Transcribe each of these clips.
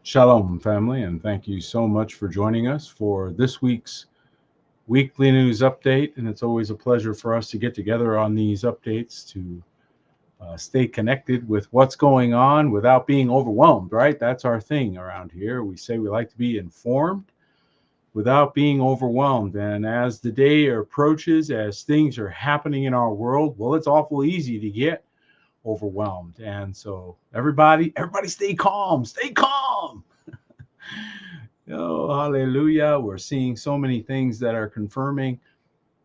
Shalom, family, and thank you so much for joining us for this week's weekly news update. And it's always a pleasure for us to get together on these updates to stay connected with what's going on without being overwhelmed, right? That's our thing around here. We say we like to be informed without being overwhelmed. And as the day approaches, as things are happening in our world, well, it's awful easy to get overwhelmed. And so everybody stay calm, stay calm. Oh, hallelujah. We're seeing so many things that are confirming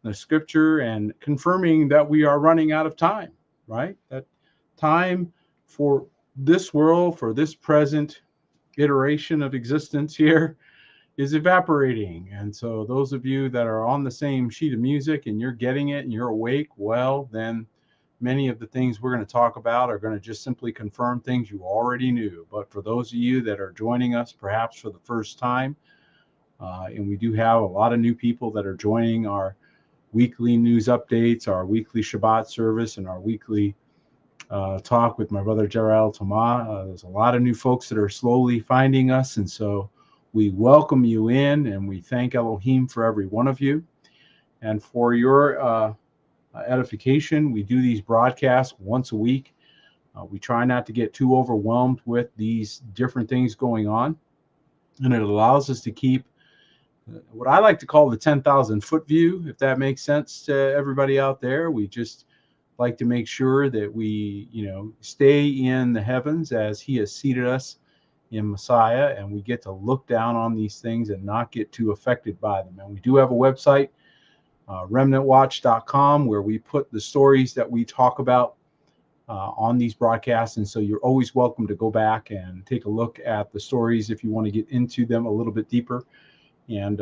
the scripture and confirming that we are running out of time, right? That time for this world, for this present iteration of existence here is evaporating. And so, those of you that are on the same sheet of music and you're getting it and you're awake, well, then many of the things we're going to talk about are going to just simply confirm things you already knew. But for those of you that are joining us perhaps for the first time, and we do have a lot of new people that are joining our weekly news updates, our weekly Shabbat service, and our weekly talk with my brother Gerald Toma. There's a lot of new folks that are slowly finding us, and so we welcome you in, and we thank Elohim for every one of you. And for your edification, we do these broadcasts once a week. We try not to get too overwhelmed with these different things going on, and it allows us to keep what I like to call the 10,000 foot view, if that makes sense to everybody out there. We just like to make sure that we, stay in the heavens as He has seated us in Messiah, and we get to look down on these things and not get too affected by them. And we do have a website, remnantwatch.com, where we put the stories that we talk about on these broadcasts. And so you're always welcome to go back and take a look at the stories if you want to get into them a little bit deeper and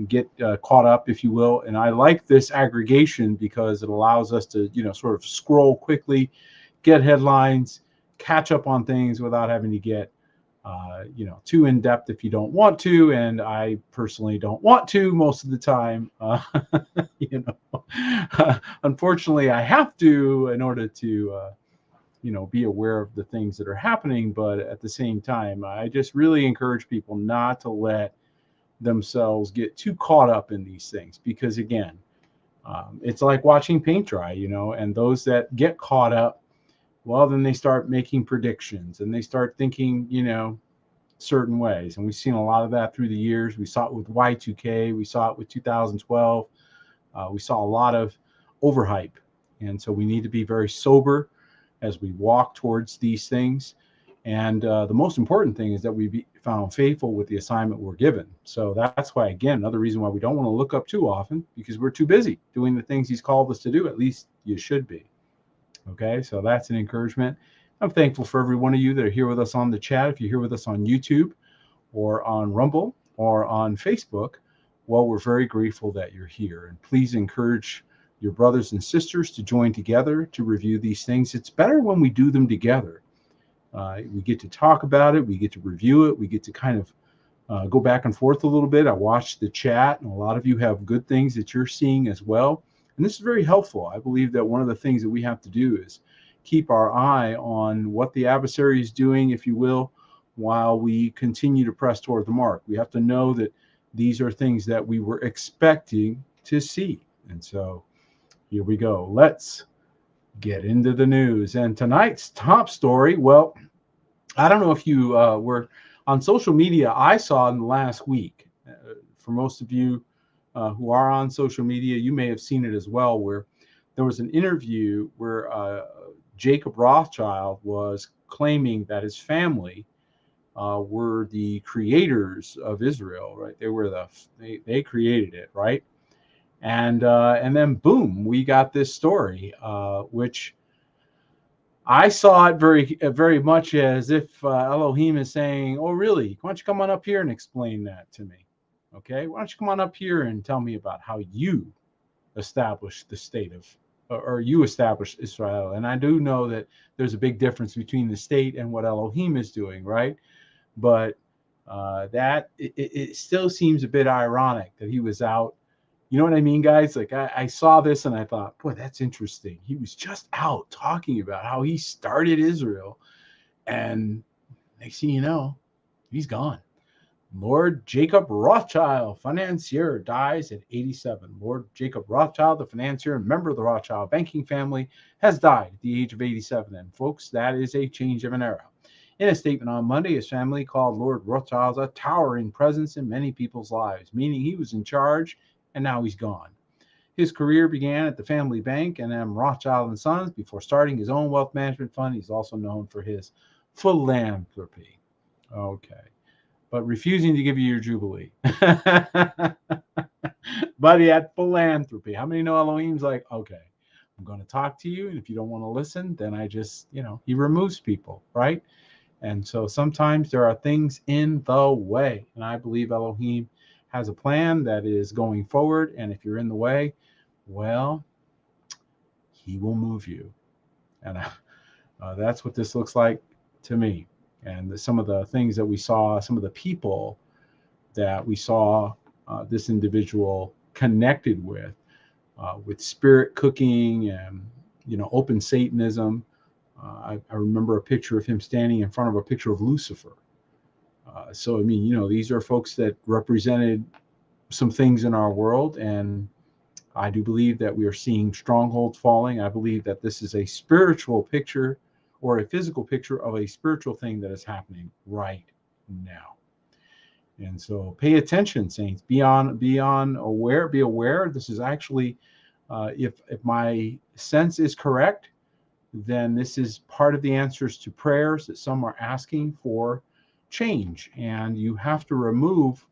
get caught up, if you will. And I like this aggregation because it allows us to, sort of scroll quickly, get headlines, catch up on things without having to get, too in depth if you don't want to. And I personally don't want to most of the time. Unfortunately, I have to in order to, be aware of the things that are happening. But at the same time, I just really encourage people not to let themselves get too caught up in these things, because again, it's like watching paint dry, and those that get caught up, well, then they start making predictions and they start thinking, certain ways. And we've seen a lot of that through the years. We saw it with Y2K, we saw it with 2012. We saw a lot of overhype. And so we need to be very sober as we walk towards these things. And the most important thing is that we be found faithful with the assignment we're given. So that's why, again, another reason why we don't want to look up too often, because we're too busy doing the things He's called us to do. At least you should be. Okay, so that's an encouragement. I'm thankful for every one of you that are here with us on the chat. If you're here with us on YouTube or on Rumble or on Facebook, well, we're very grateful that you're here. And please encourage your brothers and sisters to join together to review these things. It's better when we do them together. We get to talk about it. We get to review it. We get to kind of go back and forth a little bit. I watched the chat, and a lot of you have good things that you're seeing as well. And this is very helpful. I believe that one of the things that we have to do is keep our eye on what the adversary is doing, if you will, while we continue to press toward the mark. We have to know that these are things that we were expecting to see. And so here we go. Let's get into the news. And tonight's top story, well, I don't know if you were on social media. I saw in the last week, for most of you who are on social media, you may have seen it as well, where there was an interview where Jacob Rothchild was claiming that his family were the creators of Israel, right? They created it, right? And then boom, we got this story, which I saw it very much as if Elohim is saying, "Oh, really? Why don't you come on up here and explain that to me? Okay, why don't you come on up here and tell me about how you established the state of, or you established Israel?" And I do know that there's a big difference between the state and what Elohim is doing, right? But that it still seems a bit ironic that he was out. You know what I mean, guys? Like I saw this and I thought, boy, that's interesting. He was just out talking about how he started Israel, and next thing you know, He's gone. Lord Jacob Rothschild, financier, dies at 87. Lord Jacob Rothschild, the financier and member of the Rothschild banking family, has died at the age of 87. And folks, that is a change of an era. In a statement on Monday, his family called Lord Rothschild a towering presence in many people's lives, meaning he was in charge and now he's gone. His career began at the family bank and M. Rothschild and Sons before starting his own wealth management fund. He's also known for his philanthropy. Okay. But refusing to give you your Jubilee. But he had philanthropy. How many know Elohim's like, okay, I'm going to talk to you, and if you don't want to listen, then I just, he removes people, right? And so sometimes there are things in the way, and I believe Elohim has a plan that is going forward, and if you're in the way, well, he will move you. And that's what this looks like to me. And some of the things that we saw, some of the people that we saw this individual connected with spirit cooking and, open Satanism. I remember a picture of him standing in front of a picture of Lucifer. So, I mean, these are folks that represented some things in our world. And I do believe that we are seeing strongholds falling. I believe that this is a spiritual picture or a physical picture of a spiritual thing that is happening right now. And so pay attention, saints. Be aware. This is actually, if my sense is correct, then this is part of the answers to prayers that some are asking for change. And you have to remove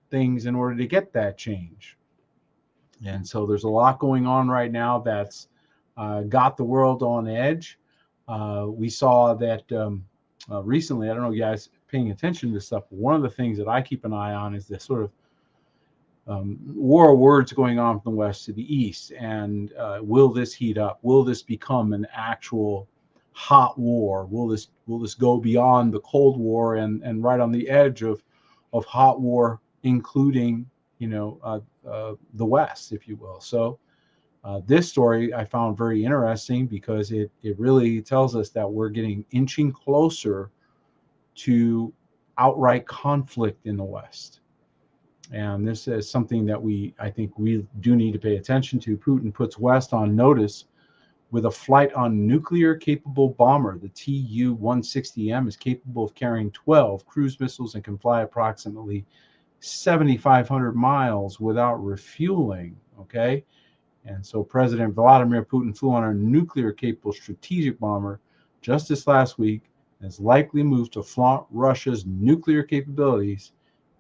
things in order to get that change. And so there's a lot going on right now that's got the world on edge. We saw that recently. I don't know, you guys paying attention to this stuff. But one of the things that I keep an eye on is this sort of war of words going on from the west to the east. And will this heat up? Will this become an actual hot war? Will this go beyond the Cold War and right on the edge of hot war, including the West, if you will? So this story I found very interesting because it really tells us that we're inching closer to outright conflict in the West. And this is something that I think we do need to pay attention to. Putin puts West on notice with a flight on nuclear-capable bomber. The Tu-160M is capable of carrying 12 cruise missiles and can fly approximately 7,500 miles without refueling, okay? And so President Vladimir Putin flew on a nuclear-capable strategic bomber just this last week and is likely moved to flaunt Russia's nuclear capabilities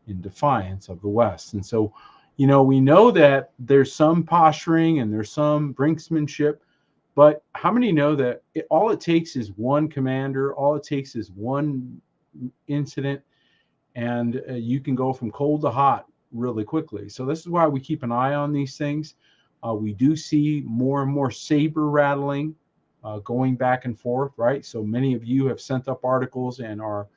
in defiance of the West. And so, we know that there's some posturing and there's some brinksmanship, but how many know that all it takes is one commander, all it takes is one incident, and you can go from cold to hot really quickly. So this is why we keep an eye on these things. We do see more and more saber rattling going back and forth, right? So many of you have sent up articles and are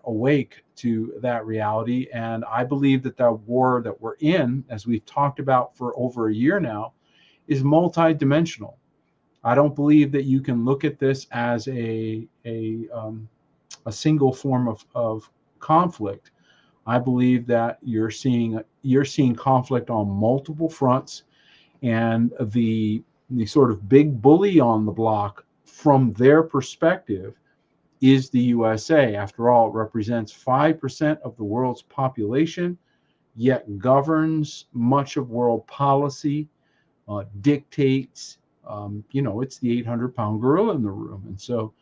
awake to that reality. And I believe that the war that we're in, as we've talked about for over a year now, is multidimensional. I don't believe that you can look at this as a single form of conflict. I believe that you're seeing conflict on multiple fronts, and the sort of big bully on the block from their perspective is the USA. After all, it represents 5% of the world's population, yet governs much of world policy, dictates. It's the 800-pound gorilla in the room. And so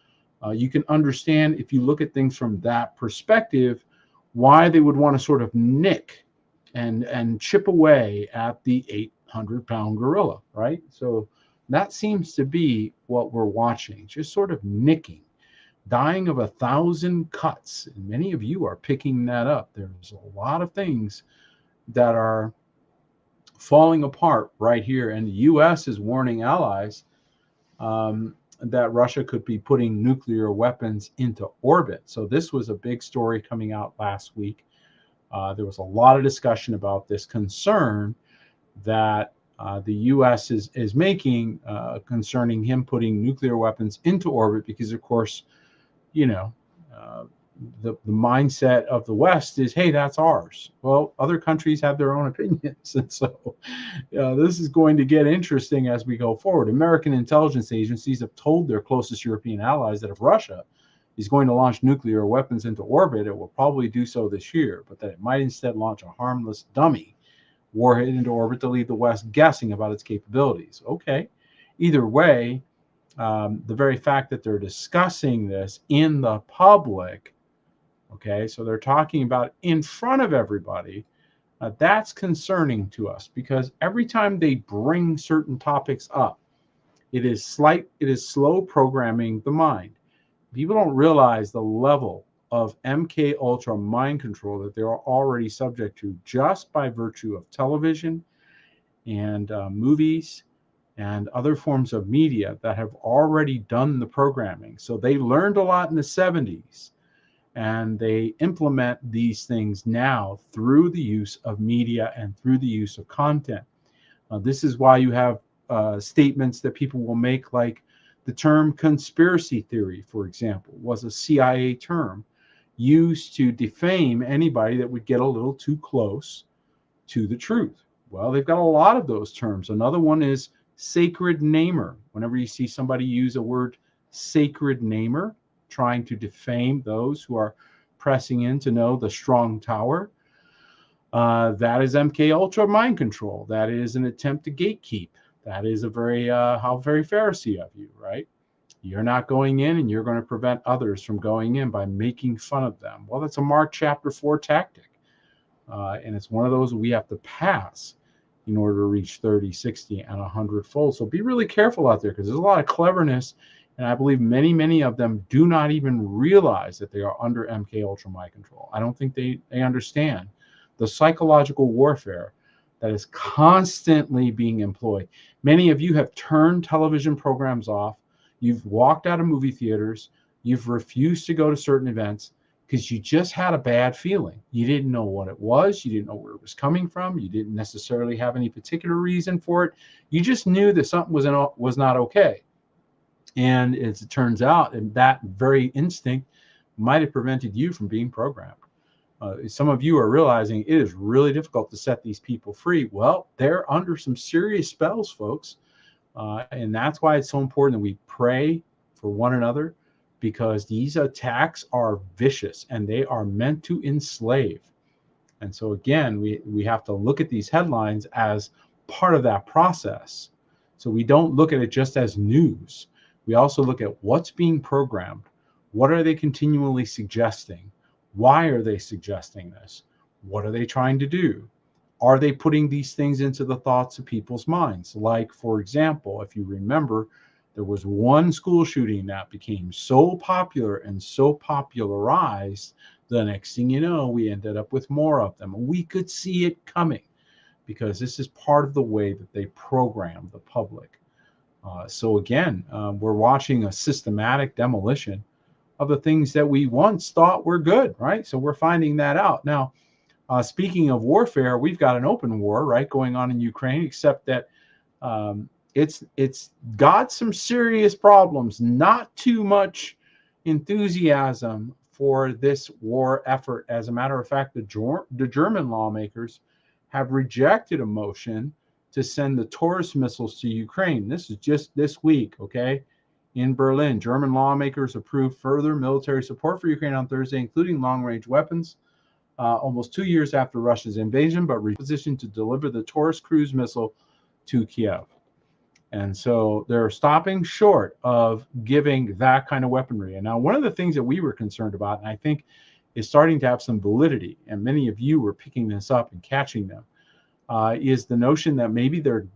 you can understand, if you look at things from that perspective, why they would want to sort of nick and chip away at the 800-pound gorilla, right? So that seems to be what we're watching, just sort of nicking. Dying of 1,000 cuts. And many of you are picking that up. There's a lot of things that are falling apart right here. And the U.S. is warning allies that Russia could be putting nuclear weapons into orbit. So this was a big story coming out last week. There was a lot of discussion about this concern that the U.S. is making concerning him putting nuclear weapons into orbit because, of course, the mindset of the West is, hey, that's ours. Well, other countries have their own opinions. And so this is going to get interesting as we go forward. American intelligence agencies have told their closest European allies that if Russia is going to launch nuclear weapons into orbit, it will probably do so this year, but that it might instead launch a harmless dummy warhead into orbit to leave the West guessing about its capabilities. Okay. Either way, the very fact that they're discussing this in the public, okay, so they're talking about in front of everybody, that's concerning to us, because every time they bring certain topics up, it is slow programming the mind. People don't realize the level of MK Ultra mind control that they're already subject to just by virtue of television and movies and other forms of media that have already done the programming. So they learned a lot in the 70s, and they implement these things now through the use of media and through the use of content. This is why you have statements that people will make, like the term conspiracy theory, for example, was a CIA term used to defame anybody that would get a little too close to the truth. Well, they've got a lot of those terms. Another one is sacred namer. Whenever you see somebody use a word sacred namer, trying to defame those who are pressing in to know the strong tower, that is MK Ultra mind control. That is an attempt to gatekeep. That is a very Pharisee of you, right? You're not going in, and you're going to prevent others from going in by making fun of them. Well, that's a Mark chapter 4 tactic. And it's one of those we have to pass in order to reach 30, 60, and 100-fold. So be really careful out there, because there's a lot of cleverness, and I believe many, many of them do not even realize that they are under MK Ultra mind control. I don't think they understand the psychological warfare that is constantly being employed. Many of you have turned television programs off. You've walked out of movie theaters. You've refused to go to certain events because you just had a bad feeling. You didn't know what it was. You didn't know where it was coming from. You didn't necessarily have any particular reason for it. You just knew that something was not okay. And as it turns out, that very instinct might have prevented you from being programmed. Some of you are realizing it is really difficult to set these people free. Well, they're under some serious spells, folks. And that's why it's so important that we pray for one another, because these attacks are vicious and they are meant to enslave. And so again, we have to look at these headlines as part of that process. So we don't look at it just as news. We also look at what's being programmed. What are they continually suggesting? Why are they suggesting this? What are they trying to do? Are they putting these things into the thoughts of people's minds? Like, for example, if you remember, there was one school shooting that became so popular and so popularized, the next thing you know, we ended up with more of them. We could see it coming, because this is part of the way that they program the public. So again, we're watching a systematic demolition of the things that we once thought were good, right? So we're finding that out. Now, speaking of warfare, we've got an open war, right, going on in Ukraine, except that it's got some serious problems, not too much enthusiasm for this war effort. As a matter of fact, the German lawmakers have rejected a motion to send the Taurus missiles to Ukraine. This is just this week, okay? In Berlin, German lawmakers approved further military support for Ukraine on Thursday, including long-range weapons, almost 2 years after Russia's invasion, but repositioned to deliver the Taurus cruise missile to Kiev. And so they're stopping short of giving that kind of weaponry. And now one of the things that we were concerned about, and I think is starting to have some validity, and many of you were picking this up and catching them, is the notion that maybe they're,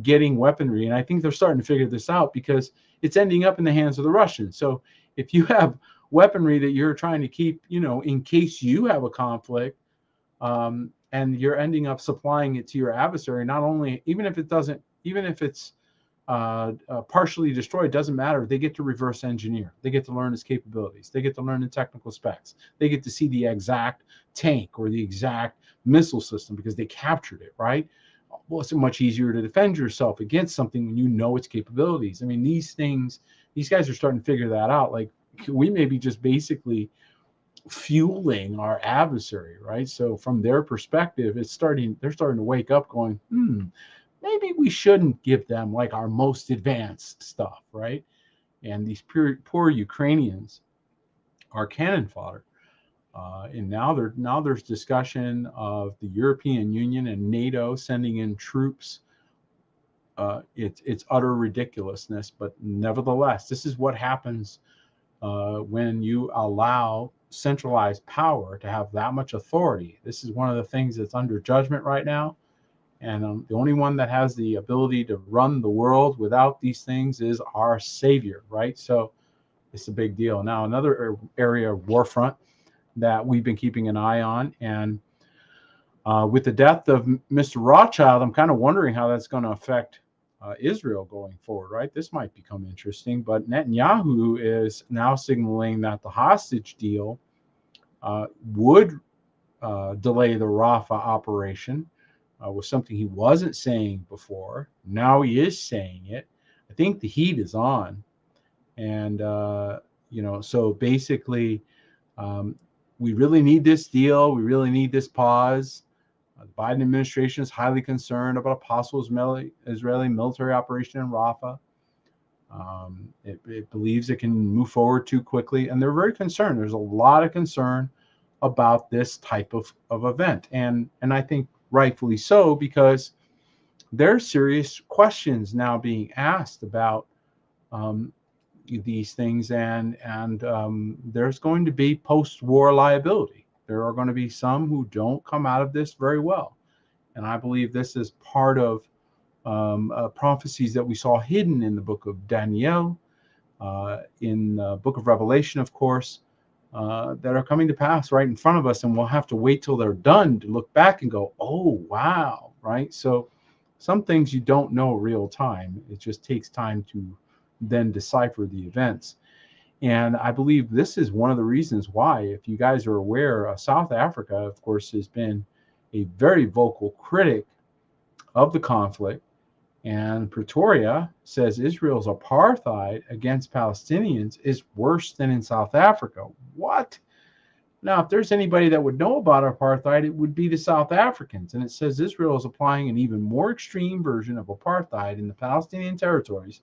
getting weaponry. And I think they're starting to figure this out, because it's ending up in the hands of the Russians. So if you have weaponry that you're trying to keep, in case you have a conflict, and you're ending up supplying it to your adversary, not only, even if it's partially destroyed, doesn't matter. They get to reverse engineer. They get to learn its capabilities. They get to learn the technical specs. They get to see the exact tank or the exact missile system because they captured it, right? Well, it's much easier to defend yourself against something when you know its capabilities. I mean, these guys are starting to figure that out. Like, we may be just basically fueling our adversary, right? So from their perspective, they're starting to wake up going, maybe we shouldn't give them like our most advanced stuff, right? And these poor Ukrainians are cannon fodder. And now there's discussion of the European Union and NATO sending in troops. It's utter ridiculousness, but nevertheless, this is what happens when you allow centralized power to have that much authority. This is one of the things that's under judgment right now. And the only one that has the ability to run the world without these things is our Savior, right? So it's a big deal. Now, another area of war front that we've been keeping an eye on, and with the death of Mr. Rothchild, I'm kind of wondering how that's going to affect Israel going forward, right? This might become interesting, but Netanyahu is now signaling that the hostage deal would delay the Rafah operation, was something he wasn't saying before. Now he is saying it. I think the heat is on. And, so basically, we really need this deal. We really need this pause. The Biden administration is highly concerned about a possible Israeli military operation in Rafah. It believes it can move forward too quickly, and they're very concerned. There's a lot of concern about this type of event, and I think rightfully so, because there's serious questions now being asked about these things, and there's going to be post-war liability. There are going to be some who don't come out of this very well. And I believe this is part of prophecies that we saw hidden in the book of Daniel, in the book of Revelation, of course, that are coming to pass right in front of us. And we'll have to wait till they're done to look back and go, oh, wow, right? So some things you don't know real time. It just takes time to then decipher the events. And I believe this is one of the reasons why, if you guys are aware, South Africa, of course, has been a very vocal critic of the conflict. And Pretoria says Israel's apartheid against Palestinians is worse than in South Africa. What? Now, if there's anybody that would know about apartheid, it would be the South Africans. And it says Israel is applying an even more extreme version of apartheid in the Palestinian territories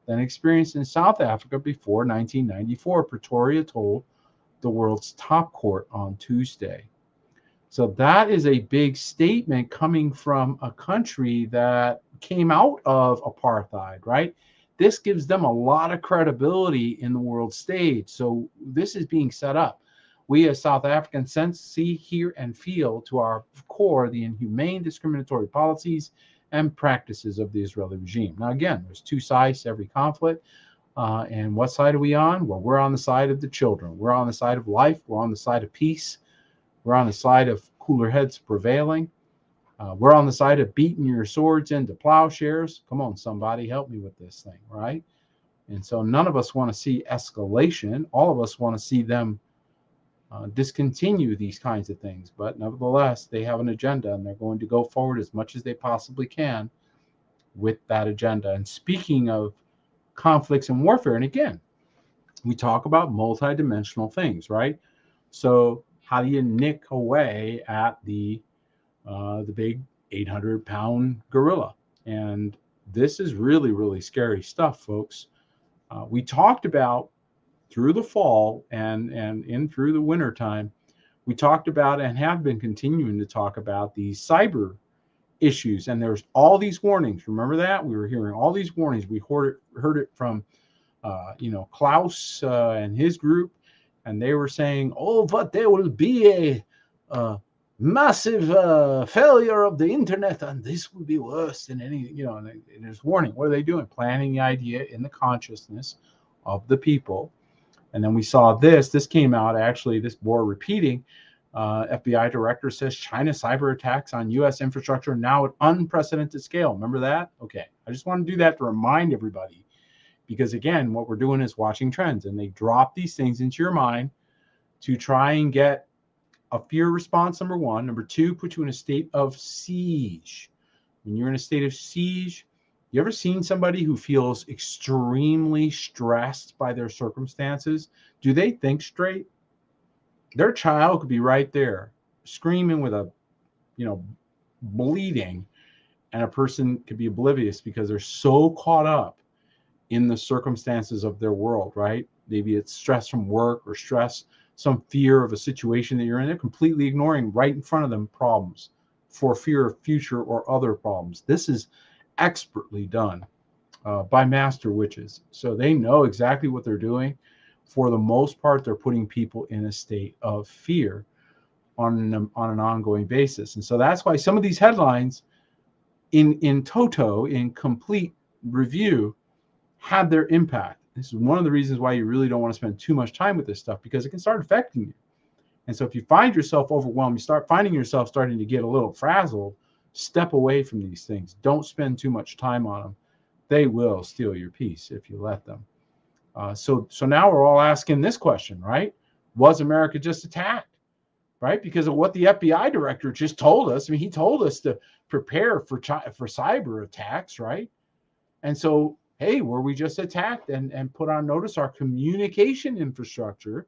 than experienced in South Africa before 1994, Pretoria told the world's top court on Tuesday. So that is a big statement coming from a country that came out of apartheid, right? This gives them a lot of credibility in the world stage. So this is being set up. We as South Africans sense, see, hear, and feel to our core the inhumane discriminatory policies and practices of the Israeli regime. Now, again, there's two sides to every conflict. And what side are we on? Well, we're on the side of the children. We're on the side of life. We're on the side of peace. We're on the side of cooler heads prevailing. We're on the side of beating your swords into plowshares. Come on, somebody, help me with this thing, right? And so none of us want to see escalation. All of us want to see them discontinue these kinds of things. But nevertheless, they have an agenda, and they're going to go forward as much as they possibly can with that agenda. And speaking of conflicts and warfare, and again, we talk about multidimensional things, right? So how do you nick away at the big 800-pound gorilla? And this is really, really scary stuff, folks. We talked about through the fall and in through the winter time, we talked about and have been continuing to talk about these cyber issues. And there's all these warnings. Remember that? We were hearing all these warnings. We heard it from, Klaus and his group. And they were saying, oh, but there will be a massive failure of the internet, and this will be worse than any, and there's warning. What are they doing? Planting the idea in the consciousness of the people. And then we saw this came out, actually, this bore repeating. FBI director says China cyber attacks on U.S. infrastructure now at unprecedented scale. Remember that? Okay. I just want to do that to remind everybody, because again, what we're doing is watching trends, and they drop these things into your mind to try and get a fear response, number one. Number two, put you in a state of siege. When you're in a state of siege, You ever seen somebody who feels extremely stressed by their circumstances? Do they think straight? Their child could be right there screaming with a, bleeding, and a person could be oblivious because they're so caught up in the circumstances of their world, right? Maybe it's stress from work or stress, some fear of a situation that you're in. They're completely ignoring right in front of them problems for fear of future or other problems. This is expertly done by master witches. So they know exactly what they're doing. For the most part, they're putting people in a state of fear on an ongoing basis. And so that's why some of these headlines in toto, in complete review, have their impact. This is one of the reasons why you really don't want to spend too much time with this stuff, because it can start affecting you. And so if you find yourself overwhelmed, you start finding yourself starting to get a little frazzled, step away from these things. Don't spend too much time on them. They will steal your peace if you let them. So now we're all asking this question, right? Was America just attacked? Right? Because of what the FBI director just told us. I mean, he told us to prepare for cyber attacks, right? And so, hey, were we just attacked and put on notice? Our communication infrastructure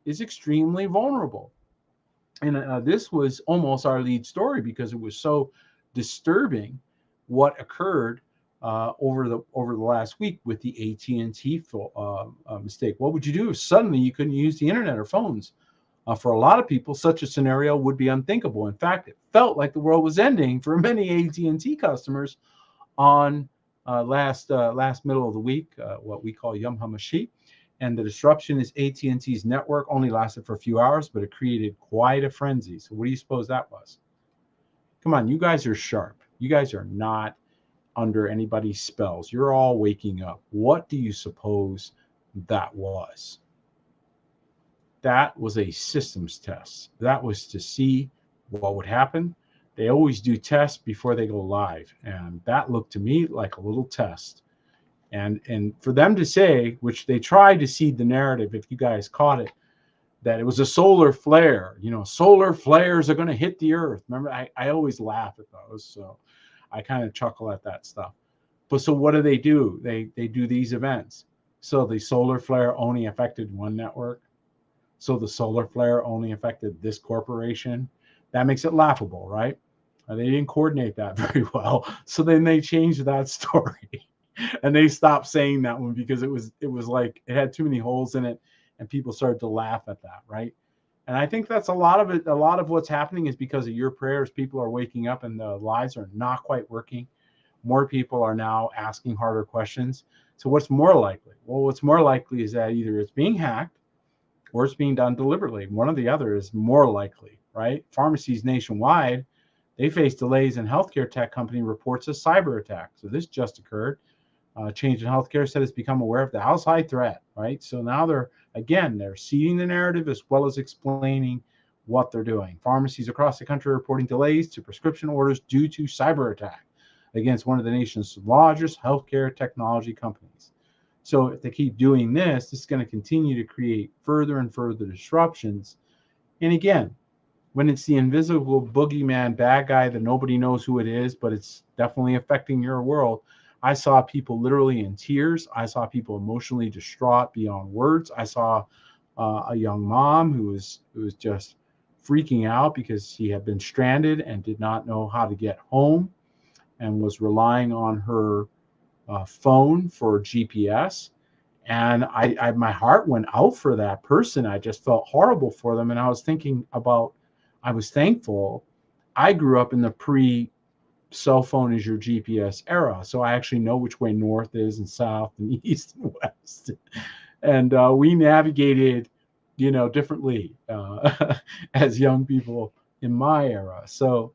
is extremely vulnerable. And this was almost our lead story because it was so disturbing what occurred over the last week with the AT&T mistake. What would you do if suddenly you couldn't use the internet or phones? For a lot of people, such a scenario would be unthinkable. In fact, it felt like the world was ending for many AT&T customers on last middle of the week, what we call Yom HaMashiach. And the disruption is AT&T's network only lasted for a few hours, but it created quite a frenzy. So what do you suppose that was? Come on, you guys are sharp. You guys are not under anybody's spells. You're all waking up. What do you suppose that was? That was a systems test. That was to see what would happen. They always do tests before they go live. And that looked to me like a little test. And for them to say, which they tried to seed the narrative, if you guys caught it, that it was a solar flare. Solar flares are going to hit the earth. Remember, I always laugh at those. So I kind of chuckle at that stuff. But so what do? They do these events. So the solar flare only affected one network. So the solar flare only affected this corporation. That makes it laughable, right? They didn't coordinate that very well. So then they changed that story and they stopped saying that one because it was like it had too many holes in it and people started to laugh at that, right? And I think that's a lot of it. A lot of what's happening is because of your prayers. People are waking up and the lies are not quite working. More people are now asking harder questions. So what's more likely? Well, what's more likely is that either it's being hacked or it's being done deliberately. One or the other is more likely, right? Pharmacies nationwide, they face delays in healthcare tech company reports a cyber attack. So this just occurred. Change in Healthcare said it's become aware of the outside threat, right? So now they're seeding the narrative as well as explaining what they're doing. Pharmacies across the country are reporting delays to prescription orders due to cyber attack against one of the nation's largest healthcare technology companies. So if they keep doing this is going to continue to create further and further disruptions. And again, when it's the invisible boogeyman bad guy that nobody knows who it is, but it's definitely affecting your world. I saw people literally in tears. I saw people emotionally distraught beyond words. I saw a young mom who was just freaking out because she had been stranded and did not know how to get home and was relying on her phone for GPS. And I my heart went out for that person. I just felt horrible for them. And I was thinking about, I was thankful. I grew up in the pre-cell phone is your GPS era. So I actually know which way north is and south and east and west. And we navigated, differently as young people in my era. So,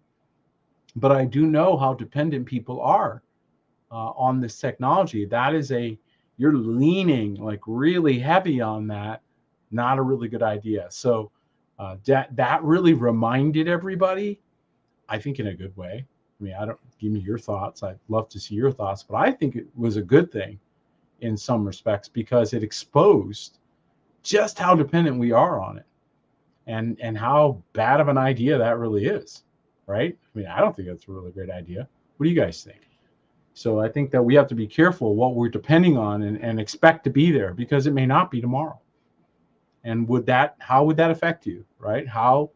but I do know how dependent people are on this technology. That is you're leaning like really heavy on that. Not a really good idea. So that really reminded everybody, I think in a good way. I mean, give me your thoughts. I'd love to see your thoughts, but I think it was a good thing in some respects because it exposed just how dependent we are on it and how bad of an idea that really is, right? I mean, I don't think that's a really great idea. What do you guys think? So I think that we have to be careful what we're depending on and expect to be there, because it may not be tomorrow. And how would that affect you, right? How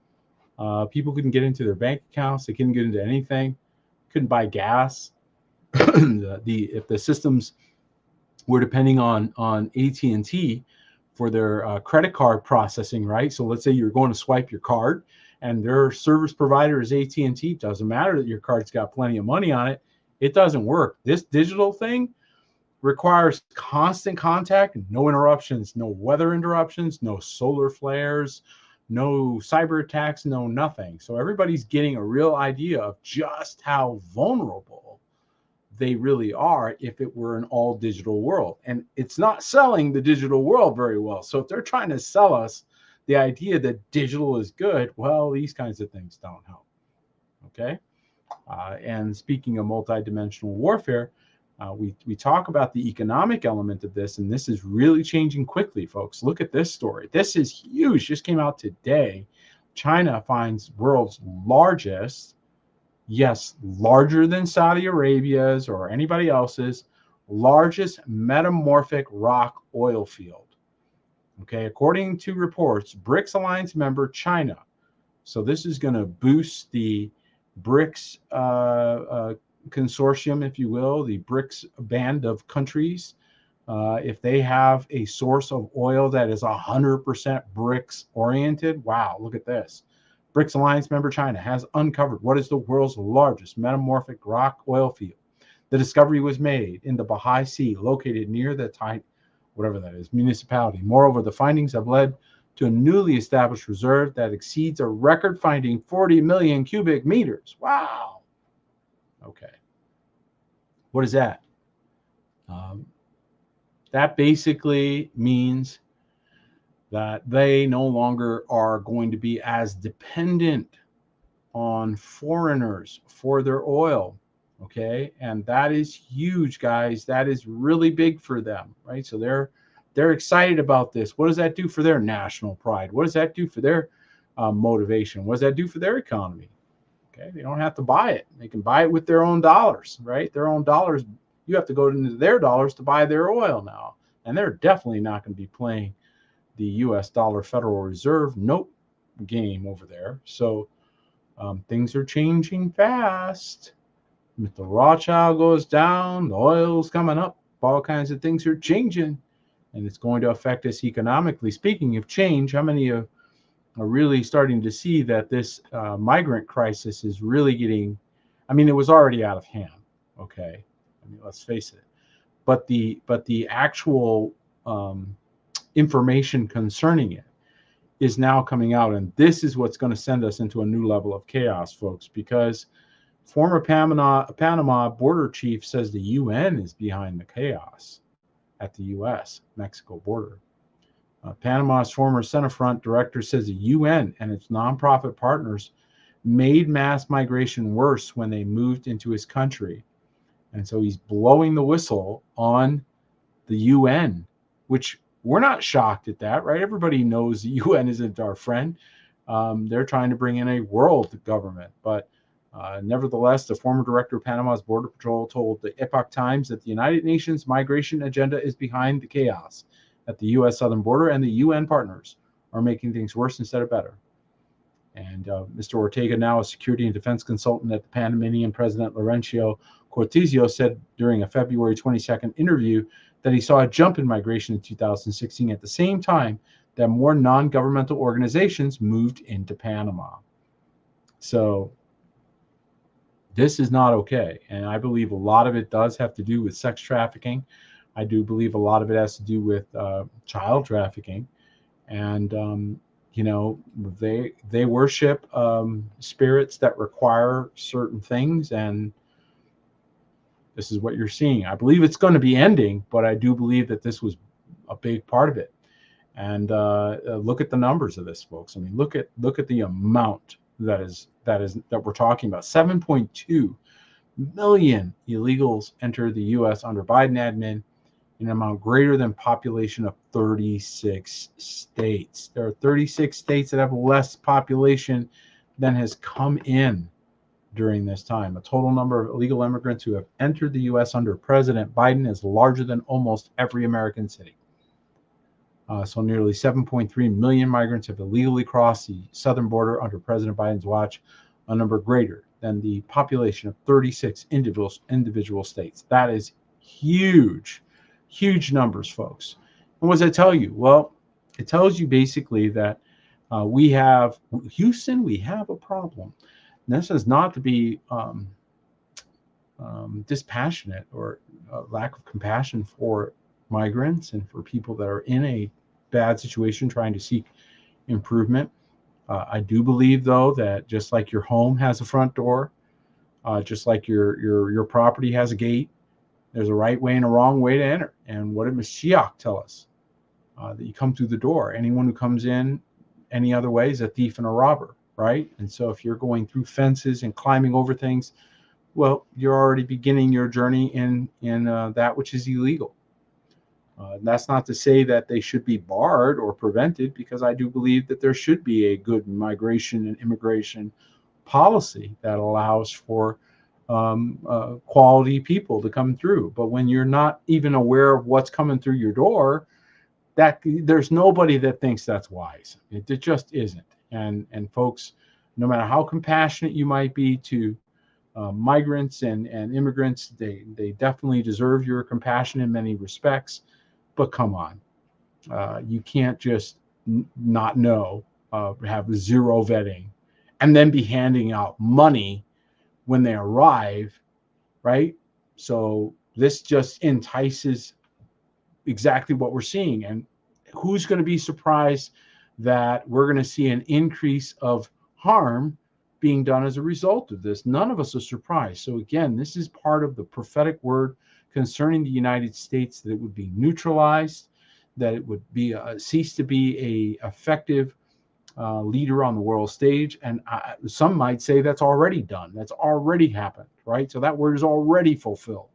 people couldn't get into their bank accounts, they couldn't get into anything, couldn't buy gas. If the systems were depending on AT&T for their credit card processing, right? So let's say you're going to swipe your card, and their service provider is AT&T. Doesn't matter that your card's got plenty of money on it. It doesn't work. This digital thing requires constant contact, no interruptions, no weather interruptions, no solar flares, no cyber attacks, no nothing. So everybody's getting a real idea of just how vulnerable they really are if it were an all digital world. And it's not selling the digital world very well. So if they're trying to sell us the idea that digital is good, well, these kinds of things don't help. Okay. And speaking of multidimensional warfare, we talk about the economic element of this, and this is really changing quickly, folks. Look at this story. This is huge. Just came out today. China finds world's largest, yes, larger than Saudi Arabia's or anybody else's, largest metamorphic rock oil field. Okay, according to reports, BRICS Alliance member China. So this is going to boost the BRICS consortium, if you will, the BRICS band of countries. If they have a source of oil that is 100% BRICS oriented, wow, look at this. BRICS Alliance member China has uncovered what is the world's largest metamorphic rock oil field. The discovery was made in the Bahai Sea, located near the whatever that is, municipality. Moreover, the findings have led to a newly established reserve that exceeds a record finding 40 million cubic meters. Wow. Okay. What is that? That basically means that they no longer are going to be as dependent on foreigners for their oil. Okay, and that is huge, guys. That is really big for them, right? So they're excited about this. What does that do for their national pride? What does that do for their motivation? What does that do for their economy? Okay, they don't have to buy it. They can buy it with their own dollars, right? Their own dollars. You have to go into their dollars to buy their oil now, and they're definitely not going to be playing the U.S. dollar Federal Reserve game over there. So things are changing fast. If the Rothchild goes down, the oil's coming up. All kinds of things are changing, and it's going to affect us economically. Speaking of change, how many are really starting to see that this migrant crisis is really getting, I mean, it was already out of hand, okay? I mean, let's face it. But the actual information concerning it is now coming out, and this is what's going to send us into a new level of chaos, folks, because former Panama border chief says the UN is behind the chaos at the U.S.-Mexico border. Panama's former Centerfront director says the UN and its nonprofit partners made mass migration worse when they moved into his country. And so he's blowing the whistle on the UN, which we're not shocked at that, right? Everybody knows the UN isn't our friend. They're trying to bring in a world government. But nevertheless, the former director of Panama's Border Patrol told the Epoch Times that the United Nations migration agenda is behind the chaos at the U.S. southern border, and the UN partners are making things worse instead of better. And Mr. Ortega, now a security and defense consultant at the Panamanian President Laurencio Cortizio, said during a February 22nd interview that he saw a jump in migration in 2016 at the same time that more non-governmental organizations moved into Panama. So this is not okay. And I believe a lot of it does have to do with sex trafficking. I do believe a lot of it has to do with child trafficking. And, you know, they worship spirits that require certain things. And this is what you're seeing. I believe it's going to be ending, but I do believe that this was a big part of it. And look at the numbers of this, folks. I mean, look at the amount that we're talking about. 7.2 million illegals enter the U.S. under Biden admin, in an amount greater than population of 36 states. There are 36 states that have less population than has come in during this time. A total number of illegal immigrants who have entered the U.S. under President Biden is larger than almost every American city. So nearly 7.3 million migrants have illegally crossed the southern border under President Biden's watch, a number greater than the population of 36 individual states. That is huge, huge numbers, folks. And what does that tell you? Well, it tells you basically that Houston, we have a problem. And this is not to be dispassionate or lack of compassion for migrants and for people that are in a bad situation trying to seek improvement. I do believe, though, that just like your home has a front door, just like your property has a gate, there's a right way and a wrong way to enter. And what did Mashiach tell us? That you come through the door. Anyone who comes in any other way is a thief and a robber, right? And so if you're going through fences and climbing over things, well, you're already beginning your journey in that which is illegal. That's not to say that they should be barred or prevented, because I do believe that there should be a good migration and immigration policy that allows for quality people to come through. But when you're not even aware of what's coming through your door, that there's nobody that thinks that's wise. It just isn't. And folks, no matter how compassionate you might be to migrants and immigrants, they definitely deserve your compassion in many respects. But come on, you can't just not know, have zero vetting, and then be handing out money when they arrive, right? So this just entices exactly what we're seeing. And who's going to be surprised that we're going to see an increase of harm being done as a result of this? None of us are surprised. So again, this is part of the prophetic word concerning the United States, that it would be neutralized, that it would be cease to be a effective leader on the world stage. And some might say that's already done. That's already happened, right? So that word is already fulfilled.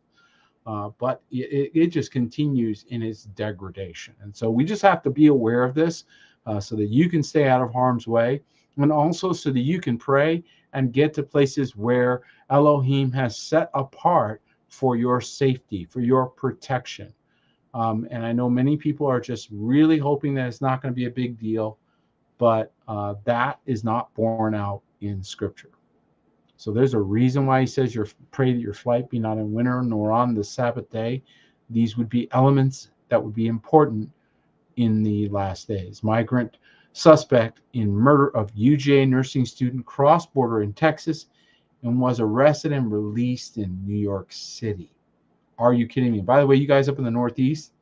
But it just continues in its degradation. And so we just have to be aware of this so that you can stay out of harm's way, and also so that you can pray and get to places where Elohim has set apart for your safety, for your protection. And I know many people are just really hoping that it's not going to be a big deal, but that is not borne out in Scripture. So there's a reason why he says, pray that your flight be not in winter nor on the Sabbath day. These would be elements that would be important in the last days. Migrant suspect in murder of UGA nursing student crossed border in Texas and was arrested and released in New York City. Are you kidding me? By the way, you guys up in the Northeast,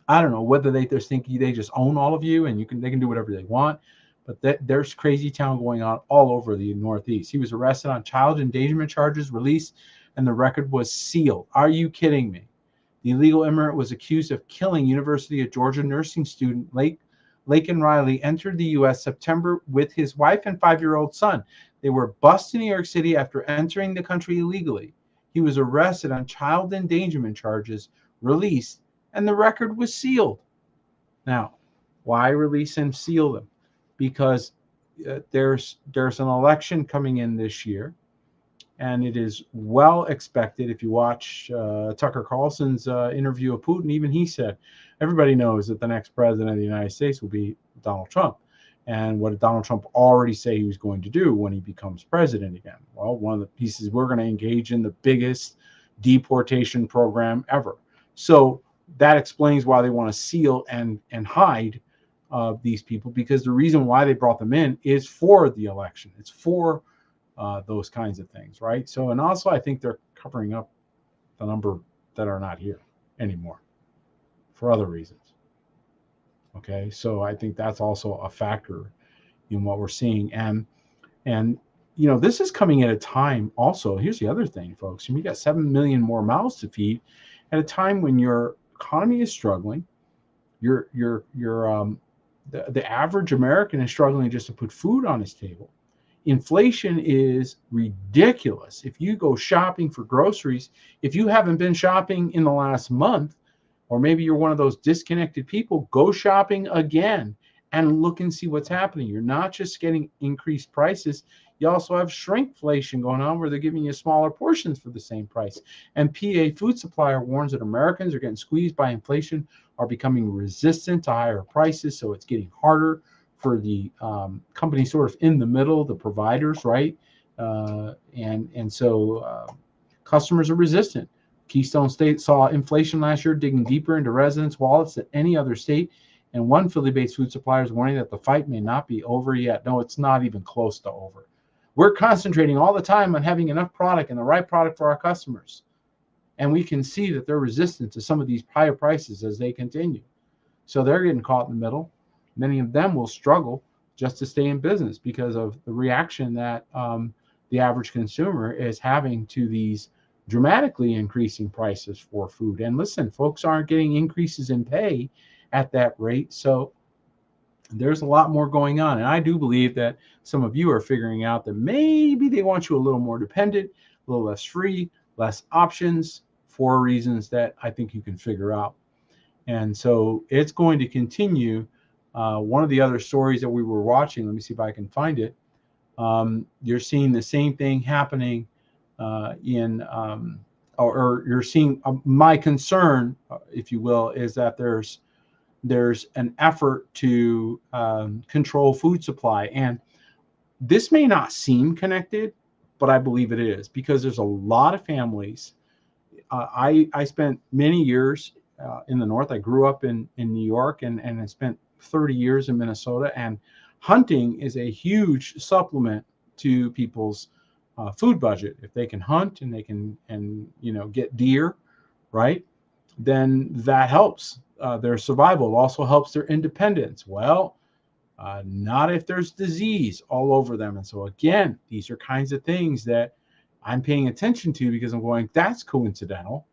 I don't know whether they just think they just own all of you and they can do whatever they want, but there's crazy town going on all over the Northeast. He was arrested on child endangerment charges, released, and the record was sealed. Are you kidding me? The illegal immigrant was accused of killing University of Georgia nursing student Laken Riley entered the U.S. September with his wife and 5-year-old son. They were bused to New York City after entering the country illegally. He was arrested on child endangerment charges, released, and the record was sealed. Now, why release and seal them? Because there's an election coming in this year, and it is well expected. If you watch Tucker Carlson's interview of Putin, even he said, everybody knows that the next president of the United States will be Donald Trump. And what did Donald Trump already say he was going to do when he becomes president again? Well, one of the pieces, we're going to engage in the biggest deportation program ever. So that explains why they want to seal and hide these people, because the reason why they brought them in is for the election. It's for those kinds of things, right? So, and also I think they're covering up the number that are not here anymore for other reasons. Okay, so I think that's also a factor in what we're seeing. And you know, this is coming at a time also, here's the other thing, folks. We got 7 million more mouths to feed at a time when your economy is struggling. The average American is struggling just to put food on his table. Inflation is ridiculous. If you go shopping for groceries, if you haven't been shopping in the last month, or maybe you're one of those disconnected people, go shopping again and look and see what's happening. You're not just getting increased prices. You also have shrinkflation going on where they're giving you smaller portions for the same price. And PA Food Supplier warns that Americans are getting squeezed by inflation, are becoming resistant to higher prices. So it's getting harder for the companies sort of in the middle, the providers, right? So customers are resistant. Keystone State saw inflation last year digging deeper into residents' wallets than any other state. And one Philly-based food supplier is warning that the fight may not be over yet. No, it's not even close to over. We're concentrating all the time on having enough product and the right product for our customers. And we can see that they're resistant to some of these higher prices as they continue. So they're getting caught in the middle. Many of them will struggle just to stay in business because of the reaction that the average consumer is having to these dramatically increasing prices for food. And listen, folks aren't getting increases in pay at that rate. So there's a lot more going on. And I do believe that some of you are figuring out that maybe they want you a little more dependent, a little less free, less options for reasons that I think you can figure out. And so it's going to continue. One of the other stories that we were watching, let me see if I can find it. You're seeing the same thing happening or you're seeing my concern, if you will, is that there's an effort to control food supply. And this may not seem connected, but I believe it is because there's a lot of families. I spent many years in the North. I grew up in New York and I spent 30 years in Minnesota. And hunting is a huge supplement to people's food budget. If they can hunt and they can get deer, right, then that helps their survival. It also helps their independence. Well, not if there's disease all over them. And so again, these are kinds of things that I'm paying attention to because I'm going, that's coincidental.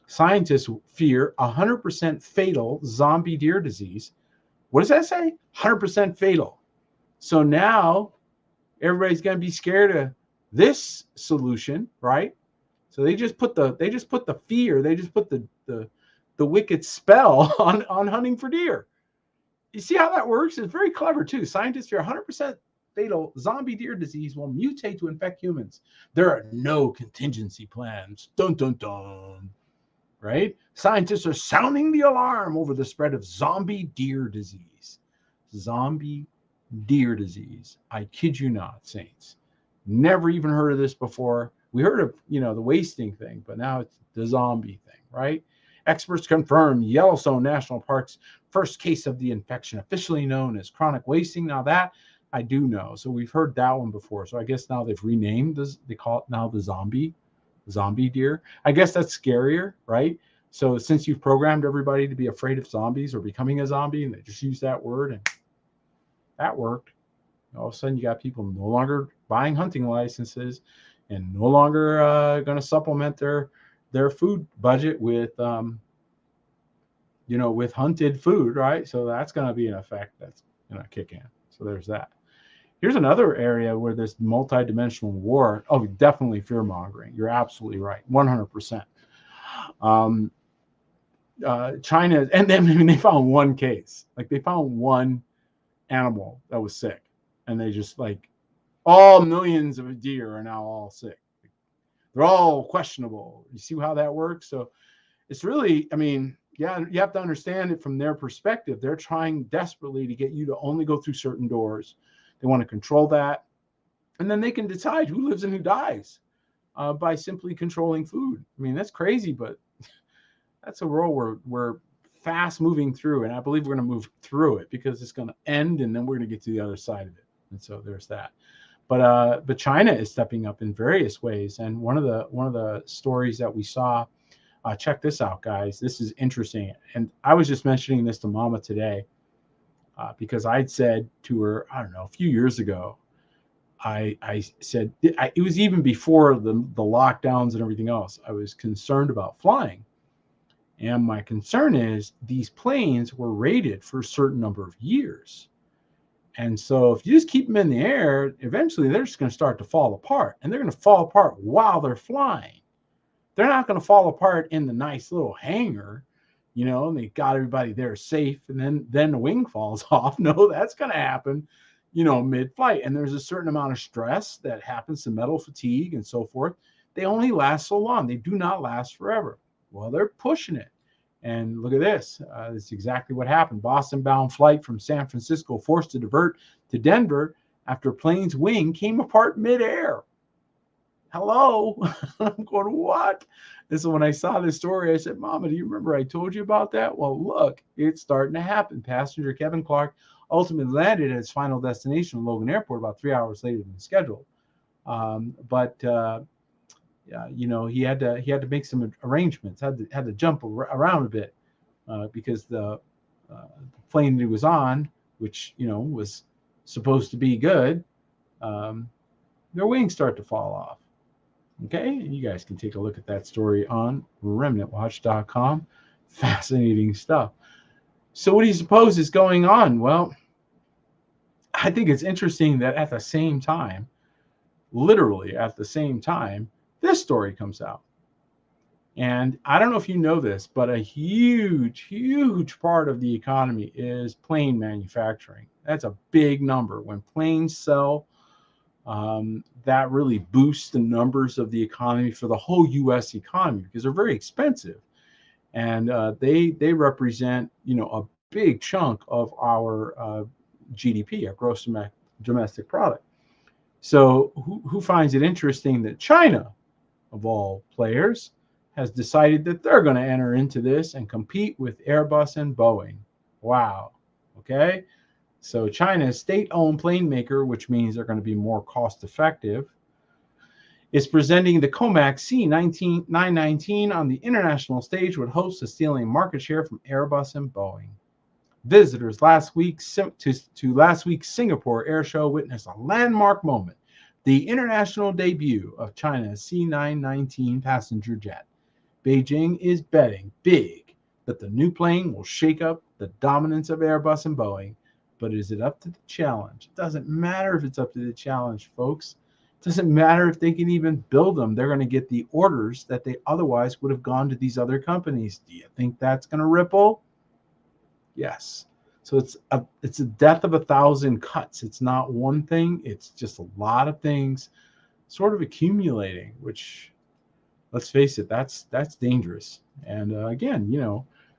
Scientists fear 100% fatal zombie deer disease. What does that say? 100% fatal. So now everybody's going to be scared of this solution, right? So they just put the fear, they just put the wicked spell on hunting for deer. You see how that works? It's very clever too. Scientists fear 100% fatal zombie deer disease will mutate to infect humans. There are no contingency plans. Dun dun dun. Right? Scientists are sounding the alarm over the spread of zombie deer disease. Zombie deer disease. I kid you not, Saints. Never even heard of this before. We heard of, the wasting thing, but now it's the zombie thing, right? Experts confirm Yellowstone National Park's first case of the infection, officially known as chronic wasting. Now that I do know. So we've heard that one before. So I guess now they've renamed this. They call it now the zombie deer. I guess that's scarier, right? So since you've programmed everybody to be afraid of zombies or becoming a zombie, and they just use that word, and that worked. All of a sudden, you got people no longer buying hunting licenses and no longer going to supplement their food budget with with hunted food, right? So that's going to be an effect that's going to kick in. So there's that. Here's another area where there's multi-dimensional war. Oh, definitely fear mongering. You're absolutely right, 100%. China, and then they found one case. Like they found one animal that was sick, and they just all millions of deer are now all sick. They're all questionable. You see how that works? So it's really, yeah, you have to understand it from their perspective. They're trying desperately to get you to only go through certain doors. They want to control that. And then they can decide who lives and who dies by simply controlling food. That's crazy, but that's a world we're fast moving through. And I believe we're going to move through it because it's going to end and then we're going to get to the other side of it. And so there's that. But China is stepping up in various ways. And one of the stories that we saw, check this out, guys. This is interesting. And I was just mentioning this to Mama today because I'd said to her, I don't know, a few years ago, I said, it was even before the lockdowns and everything else, I was concerned about flying. And my concern is these planes were rated for a certain number of years. And so if you just keep them in the air, eventually they're just going to start to fall apart. And they're going to fall apart while they're flying. They're not going to fall apart in the nice little hangar, and they got everybody there safe. And then the wing falls off. No, that's going to happen, mid-flight. And there's a certain amount of stress that happens to metal fatigue and so forth. They only last so long. They do not last forever. Well, they're pushing it. And look at this. This is exactly what happened. Boston-bound flight from San Francisco forced to divert to Denver after plane's wing came apart midair. Hello? I'm going, what? And so when I saw this story, I said, Mama, do you remember I told you about that? Well, look, it's starting to happen. Passenger Kevin Clark ultimately landed at his final destination, Logan Airport, about 3 hours later than scheduled. He had to make some arrangements, had to jump around a bit because the plane that he was on, which was supposed to be good, their wings start to fall off. Okay, and you guys can take a look at that story on remnantwatch.com. Fascinating stuff. So what do you suppose is going on? Well, I think it's interesting that at the same time, literally at the same time, this story comes out. And I don't know if you know this, but a huge part of the economy is plane manufacturing. That's a big number. When planes sell, that really boosts the numbers of the economy for the whole U.S. economy because they're very expensive. And they represent, a big chunk of our GDP, our gross domestic product. So who finds it interesting that China, of all players, has decided that they're going to enter into this and compete with Airbus and Boeing? Wow. Okay. So China's state-owned plane maker, which means they're going to be more cost-effective, is presenting the Comac C919 on the international stage, with hopes of stealing market share from Airbus and Boeing. Visitors last week to last week's Singapore Air Show witnessed a landmark moment: the international debut of China's C919 passenger jet. Beijing is betting big that the new plane will shake up the dominance of Airbus and Boeing. But is it up to the challenge? It doesn't matter if it's up to the challenge, folks. It doesn't matter if they can even build them. They're going to get the orders that they otherwise would have gone to these other companies. Do you think that's going to ripple? Yes. So it's a death of 1,000 cuts. It's not one thing. It's just a lot of things sort of accumulating, which, let's face it, that's dangerous. And again,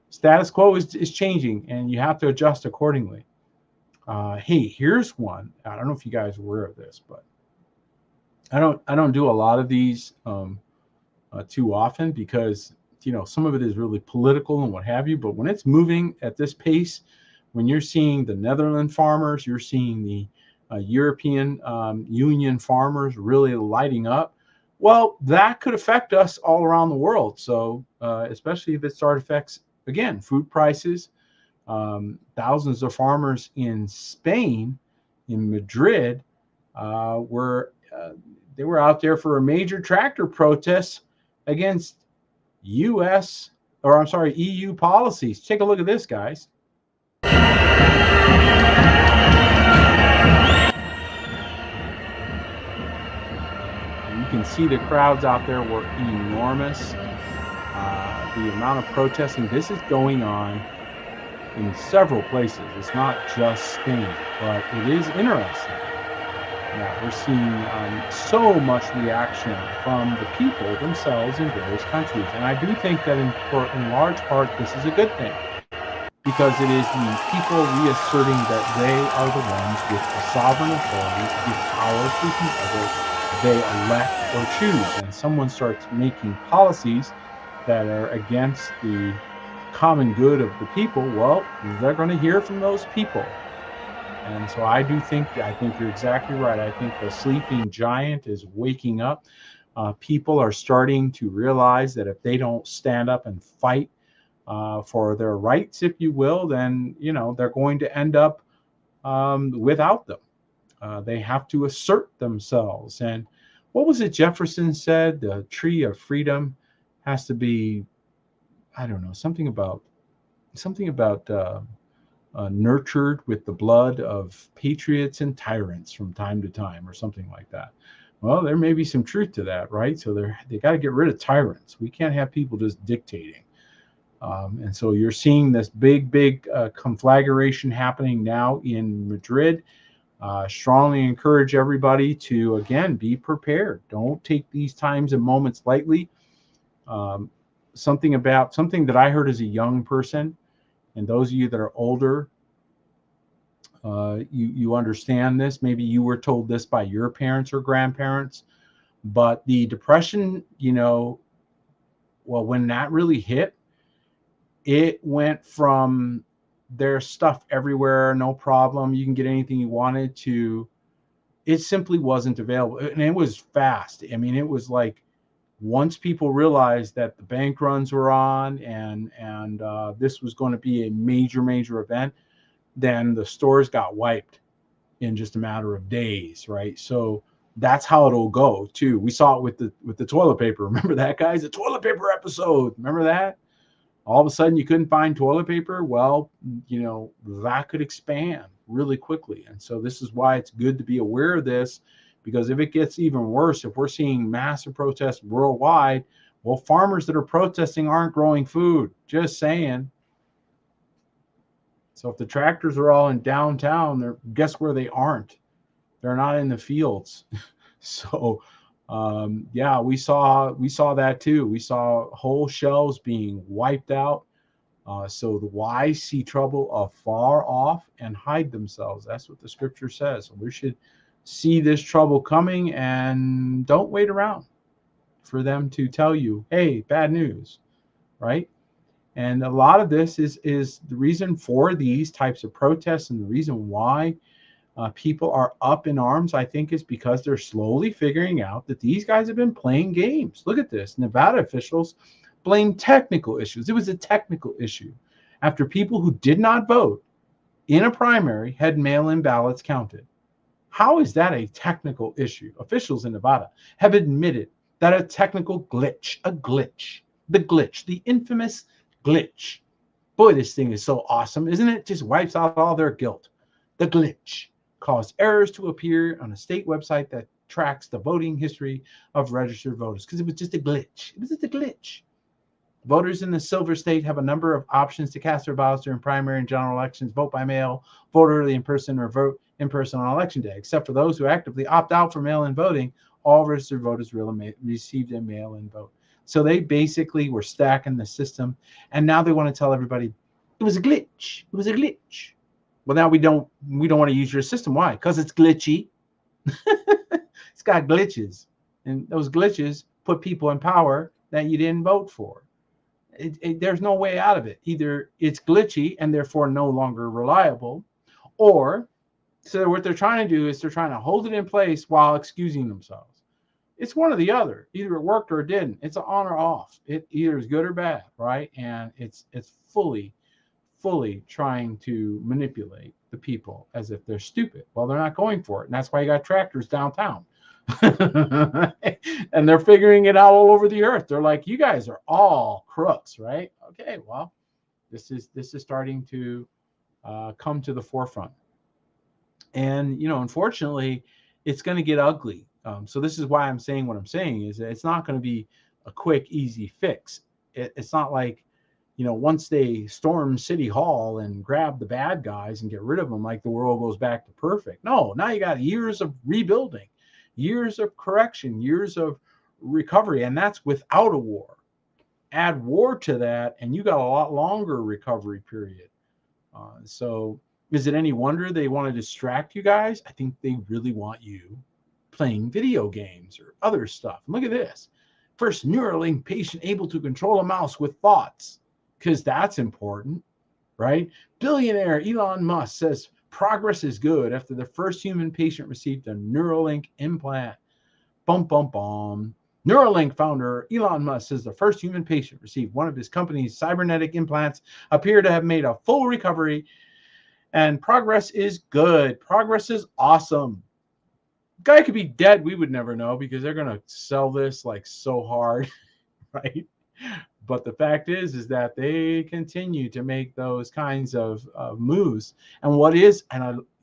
status quo is changing, and you have to adjust accordingly. Hey, here's one. I don't know if you guys are aware of this, but I don't do a lot of these too often because some of it is really political and what have you. But when it's moving at this pace, when you're seeing the Netherlands farmers, you're seeing the European Union farmers really lighting up, well, that could affect us all around the world. So especially if it affects, again, food prices. Thousands of farmers in Spain, in Madrid, were out there for a major tractor protest against EU policies. Take a look at this, guys. And you can see the crowds out there were enormous. The amount of protesting, this is going on in several places. It's not just Spain, but it is interesting. Now, we're seeing so much reaction from the people themselves in various countries. And I do think that in large part, this is a good thing, because it is the people reasserting that they are the ones with the sovereign authority to give power to whoever they elect or choose. And someone starts making policies that are against the common good of the people, well, they're going to hear from those people. And so I think you're exactly right. I think the sleeping giant is waking up. People are starting to realize that if they don't stand up and fight for their rights, if you will, then they're going to end up without them. They have to assert themselves. And what was it Jefferson said? The tree of freedom has to be, I don't know, something about nurtured with the blood of patriots and tyrants from time to time, or something like that. Well, there may be some truth to that, right? So they got to get rid of tyrants. We can't have people just dictating. And so you're seeing this big conflagration happening now in Madrid. Strongly encourage everybody to, again, be prepared. Don't take these times and moments lightly. Um, something that I heard as a young person, and those of you that are older, you understand this. Maybe you were told this by your parents or grandparents, but the depression, well, when that really hit, it went from there's stuff everywhere, no problem, you can get anything you wanted, to it simply wasn't available. And it was fast. I mean, it was like once people realized that the bank runs were on, and this was going to be a major event, then the stores got wiped in just a matter of days, right? So that's how it'll go too. We saw it with the toilet paper. Remember that, guys? The toilet paper episode. Remember that? All of a sudden you couldn't find toilet paper. Well, that could expand really quickly. And so this is why it's good to be aware of this, because if it gets even worse, if we're seeing massive protests worldwide, well, farmers that are protesting aren't growing food. Just saying. So if the tractors are all in downtown, guess where they aren't? They're not in the fields. So yeah, we saw that too. We saw whole shelves being wiped out. So the wise see trouble afar off and hide themselves. That's what the scripture says. So we should see this trouble coming and don't wait around for them to tell you, hey, bad news, right? And a lot of this is the reason for these types of protests, and the reason why people are up in arms, I think, is because they're slowly figuring out that these guys have been playing games. Look at this. Nevada officials blame technical issues. It was a technical issue after people who did not vote in a primary had mail-in ballots counted. How is that a technical issue? Officials in Nevada have admitted that a technical glitch, the infamous glitch. Boy, this thing is so awesome, isn't it? Just wipes out all their guilt. The glitch caused errors to appear on a state website that tracks the voting history of registered voters, because it was just a glitch. It was just a glitch. Voters in the Silver State have a number of options to cast their ballots during primary and general elections: vote by mail, vote early in person, or vote in person on election day. Except for those who actively opt out for mail-in voting, all registered voters received a mail-in vote. So they basically were stacking the system, and now they want to tell everybody it was a glitch. It was a glitch. Well, now we don't want to use your system. Why? Because it's glitchy. It's got glitches, and those glitches put people in power that you didn't vote for. There's no way out of it. Either it's glitchy and therefore no longer reliable, or so what they're trying to do is they're trying to hold it in place while excusing themselves. It's one or the other. Either it worked or it didn't. It's an on or off. It either is good or bad, right? And it's fully trying to manipulate the people as if they're stupid. Well, they're not going for it. And that's why you got tractors downtown. And they're figuring it out all over the earth. They're like, you guys are all crooks, right? Okay, well, this is starting to come to the forefront. And, unfortunately, it's going to get ugly. So this is why I'm saying what I'm saying, is that it's not going to be a quick, easy fix. It's not like, once they storm City Hall and grab the bad guys and get rid of them, like the world goes back to perfect. No, now you got years of rebuilding, years of correction, years of recovery, and that's without a war. Add war to that, and you got a lot longer recovery period. So is it any wonder they want to distract you guys? I think they really want you playing video games or other stuff. And look at this. First Neuralink patient able to control a mouse with thoughts, because that's important, right? Billionaire Elon Musk says progress is good after the first human patient received a Neuralink implant. Bum, bum, bum. Neuralink founder Elon Musk says the first human patient received one of his company's cybernetic implants appear to have made a full recovery, and progress is good. Progress is awesome. Guy could be dead. We would never know, because they're going to sell this like so hard, right? But the fact is that they continue to make those kinds of moves. And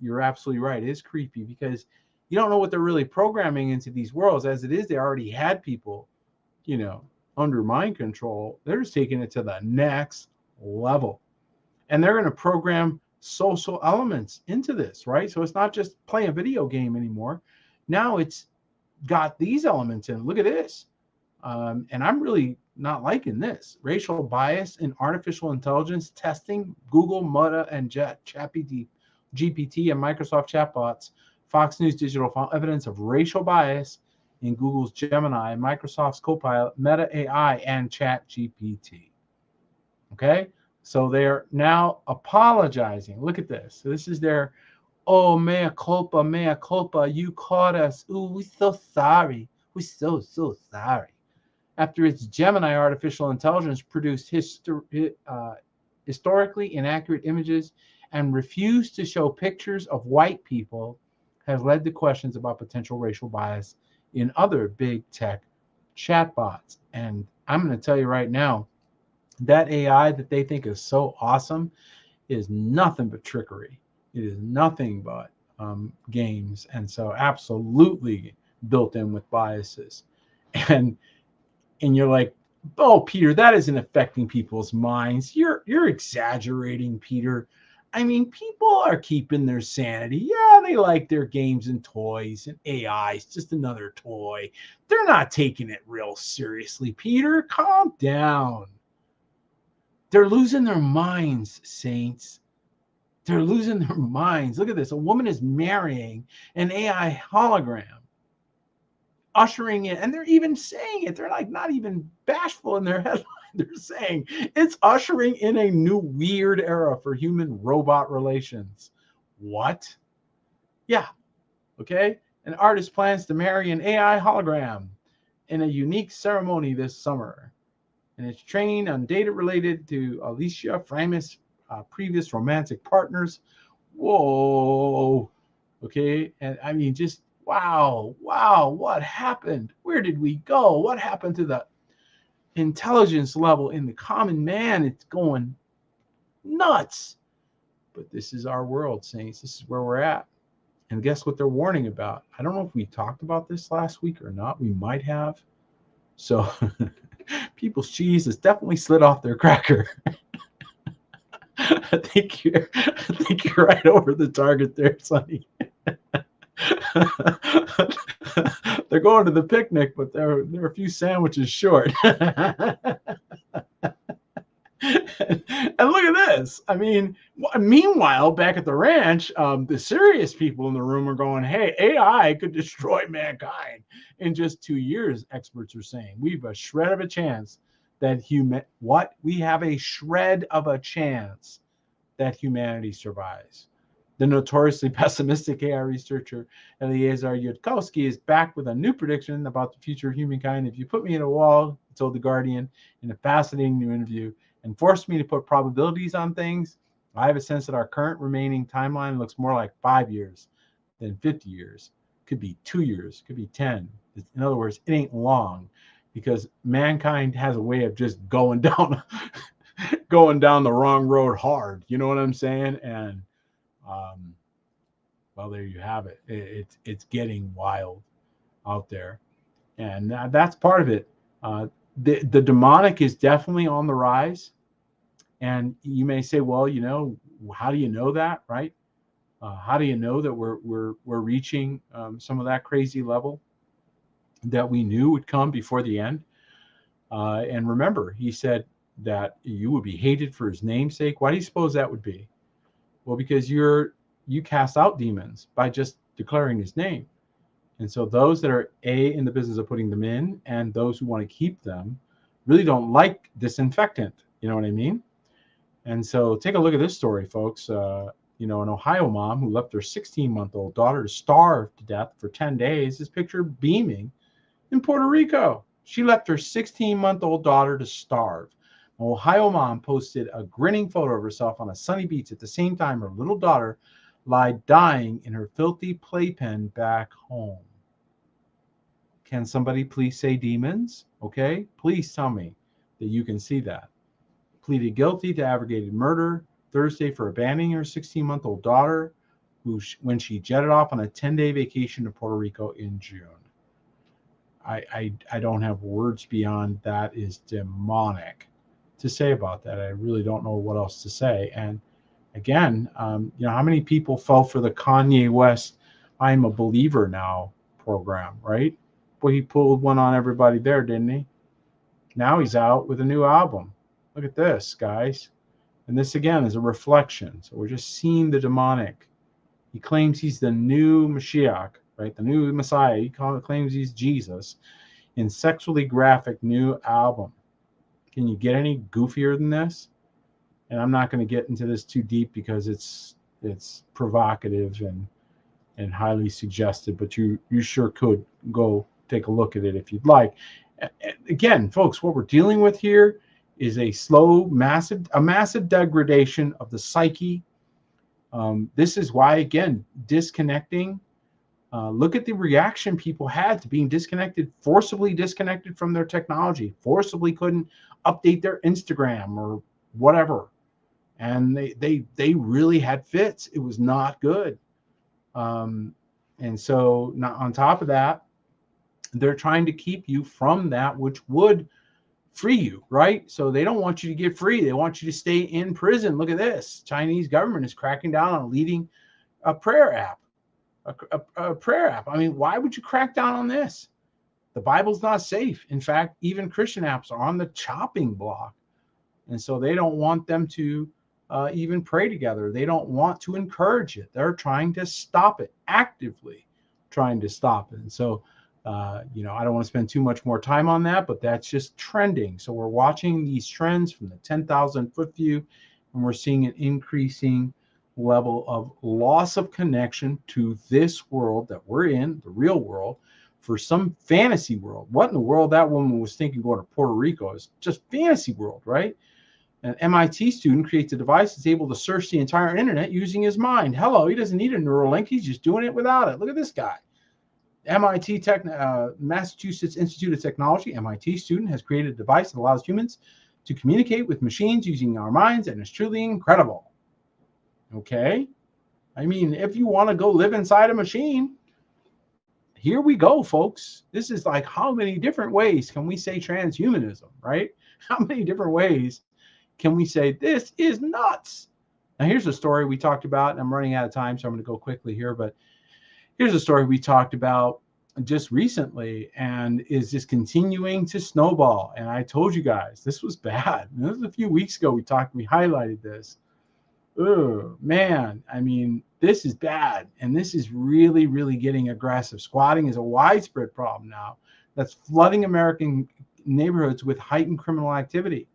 you're absolutely right, it is creepy, because you don't know what they're really programming into these worlds. As it is, they already had people, under mind control. They're just taking it to the next level. And they're going to program social elements into this, right? So it's not just play a video game anymore. Now it's got these elements in. Look at this. And I'm really not liking this. Racial bias in artificial intelligence testing, Google, Meta, and GPT and Microsoft chatbots. Fox News Digital found evidence of racial bias in Google's Gemini, Microsoft's Copilot, Meta AI, and ChatGPT. Okay? So they're now apologizing. Look at this. So this is their, oh, mea culpa, you caught us. Ooh, we're so sorry. We're so sorry. After its Gemini artificial intelligence produced historically inaccurate images and refused to show pictures of white people, has led to questions about potential racial bias in other big tech chatbots. And I'm going to tell you right now, that AI that they think is so awesome is nothing but trickery. It is nothing but games. And so absolutely built in with biases. And you're like, oh, Peter, that isn't affecting people's minds. You're exaggerating, Peter. I mean, people are keeping their sanity. Yeah, they like their games and toys, and AI is just another toy. They're not taking it real seriously, Peter. Calm down. They're losing their minds, saints. They're losing their minds. Look at this. A woman is marrying an AI hologram, ushering in, and they're even saying it. They're like not even bashful in their headline. They're saying it's ushering in a new weird era for human robot relations. What? Yeah. Okay. An artist plans to marry an AI hologram in a unique ceremony this summer. And it's trained on data related to Alicia Framis' previous romantic partners. Whoa. Okay. And I mean, just wow, what happened? Where did we go? What happened to the intelligence level in the common man? It's going nuts. But this is our world, saints. This is where we're at. And guess what they're warning about? I don't know if we talked about this last week or not. We might have. So people's cheese has definitely slid off their cracker. I think you're right over the target there, Sonny. They're going to the picnic, but they're a few sandwiches short. And look at this. I mean, meanwhile, back at the ranch, the serious people in the room are going, hey, AI could destroy mankind in just 2 years, experts are saying. We have a shred of a chance that we have a shred of a chance that humanity survives. The notoriously pessimistic AI researcher Eliezer Yudkowsky is back with a new prediction about the future of humankind. If you put me in a wall, he told The Guardian in a fascinating new interview, and forced me to put probabilities on things, I have a sense that our current remaining timeline looks more like 5 years than 50 years. Could be 2 years, could be 10. In other words, it ain't long, because mankind has a way of just going down the wrong road hard. You know what I'm saying? And well, there you have it. It's getting wild out there, and that's part of it. The demonic is definitely on the rise, and you may say, well, how do you know that, right? How do you know that we're reaching some of that crazy level that we knew would come before the end? And remember, he said that you would be hated for his namesake. Why do you suppose that would be? Well, because you cast out demons by just declaring his name. And so those that are in the business of putting them in, and those who want to keep them, really don't like disinfectant. You know what I mean? And so take a look at this story, folks. An Ohio mom who left her 16-month-old daughter to starve to death for 10 days is pictured beaming in Puerto Rico. She left her 16-month-old daughter to starve. An Ohio mom posted a grinning photo of herself on a sunny beach at the same time her little daughter lied dying in her filthy playpen back home. Can somebody please say demons? Okay, please tell me that you can see that. Pleaded guilty to aggravated murder Thursday for abandoning her 16-month-old daughter when she jetted off on a 10-day vacation to Puerto Rico in June. I don't have words beyond that is demonic to say about that. I really don't know what else to say. And Again, how many people fell for the Kanye West "I'm a Believer Now" program, right? Well, he pulled one on everybody there, didn't he? Now he's out with a new album. Look at this, guys. And this again is a reflection. So we're just seeing the demonic. He claims he's the new Mashiach, right? The new Messiah. He claims he's Jesus in sexually graphic new album. Can you get any goofier than this? And I'm not going to get into this too deep because it's provocative and highly suggestive, but you sure could go take a look at it if you'd like. Again, folks, what we're dealing with here is a slow, massive degradation of the psyche. This is why, again, disconnecting. Look at the reaction people had to being disconnected, forcibly disconnected from their technology, forcibly couldn't update their Instagram or whatever. And they really had fits. It was not good. And so not on top of that, they're trying to keep you from that which would free you, right? So they don't want you to get free. They want you to stay in prison. Look at this. Chinese government is cracking down on leading a prayer app. A prayer app. I mean, why would you crack down on this? The Bible's not safe. In fact, even Christian apps are on the chopping block. And so they don't want them to even pray together. They don't want to encourage it. They're trying to stop it, actively trying to stop it. And so, I don't want to spend too much more time on that, but that's just trending. So we're watching these trends from the 10,000 foot view, and we're seeing an increasing level of loss of connection to this world that we're in, the real world, for some fantasy world. What in the world that woman was thinking going to Puerto Rico is just fantasy world, right? An MIT student creates a device that's able to search the entire internet using his mind. Hello, he doesn't need a Neuralink. He's just doing it without it. Look at this guy. Massachusetts Institute of Technology, MIT student, has created a device that allows humans to communicate with machines using our minds, and it's truly incredible. Okay? I mean, if you want to go live inside a machine, here we go, folks. This is like, how many different ways can we say transhumanism, right? How many different ways can we say this is nuts? Now, here's a story we talked about, and I'm running out of time, so I'm going to go quickly here, but here's a story we talked about just recently and is just continuing to snowball. And I told you guys, this was bad. This was a few weeks ago we highlighted this. Oh, man. I mean, this is bad. And this is really, really getting aggressive. Squatting is a widespread problem now that's flooding American neighborhoods with heightened criminal activity.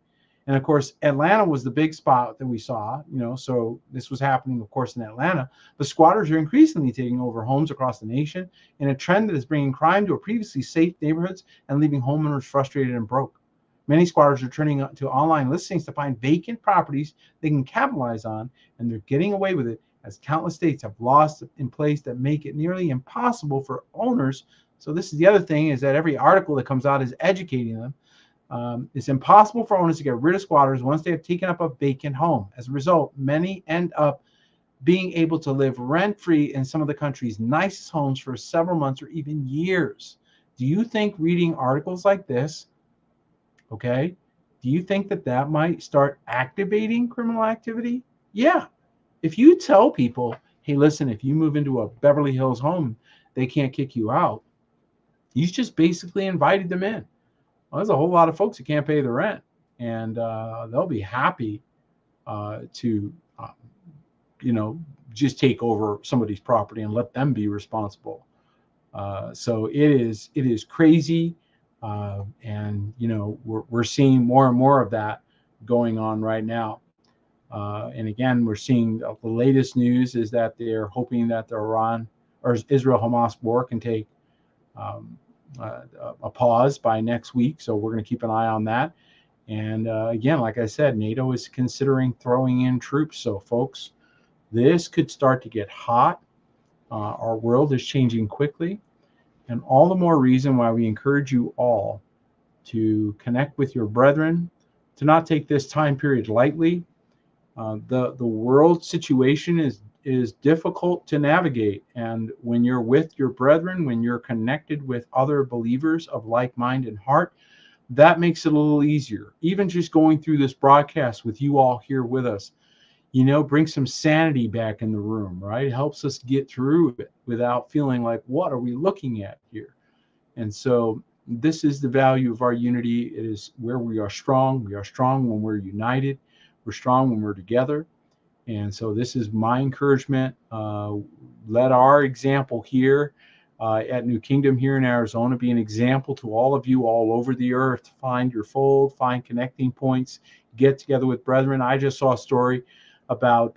And of course, Atlanta was the big spot that we saw, so this was happening, of course, in Atlanta. But squatters are increasingly taking over homes across the nation in a trend that is bringing crime to previously safe neighborhoods and leaving homeowners frustrated and broke. Many squatters are turning to online listings to find vacant properties they can capitalize on, and they're getting away with it as countless states have laws in place that make it nearly impossible for owners. So this is the other thing, is that every article that comes out is educating them. It's impossible for owners to get rid of squatters once they have taken up a vacant home. As a result, many end up being able to live rent-free in some of the country's nicest homes for several months or even years. Do you think reading articles like this, okay, do you think that might start activating criminal activity? Yeah. If you tell people, hey, listen, if you move into a Beverly Hills home, they can't kick you out, you just basically invited them in. Well, there's a whole lot of folks who can't pay the rent, and they'll be happy to, just take over somebody's property and let them be responsible. So it is crazy, and we're seeing more and more of that going on right now. And again, we're seeing the latest news is that they're hoping that the Iran or Israel-Hamas war can take a pause by next week. So we're going to keep an eye on that. And again, like I said, NATO is considering throwing in troops. So folks, this could start to get hot. Our world is changing quickly. And all the more reason why we encourage you all to connect with your brethren, to not take this time period lightly. The world situation is difficult to navigate. And when you're with your brethren, when you're connected with other believers of like mind and heart, that makes it a little easier. Even just going through this broadcast with you all here with us, bring some sanity back in the room, right? It helps us get through it without feeling like, what are we looking at here? And so this is the value of our unity. It is where we are strong. We are strong when we're united. We're strong when we're together. And so this is my encouragement. Let our example here at New Kingdom here in Arizona be an example to all of you all over the earth. Find your fold, find connecting points, get together with brethren. I just saw a story about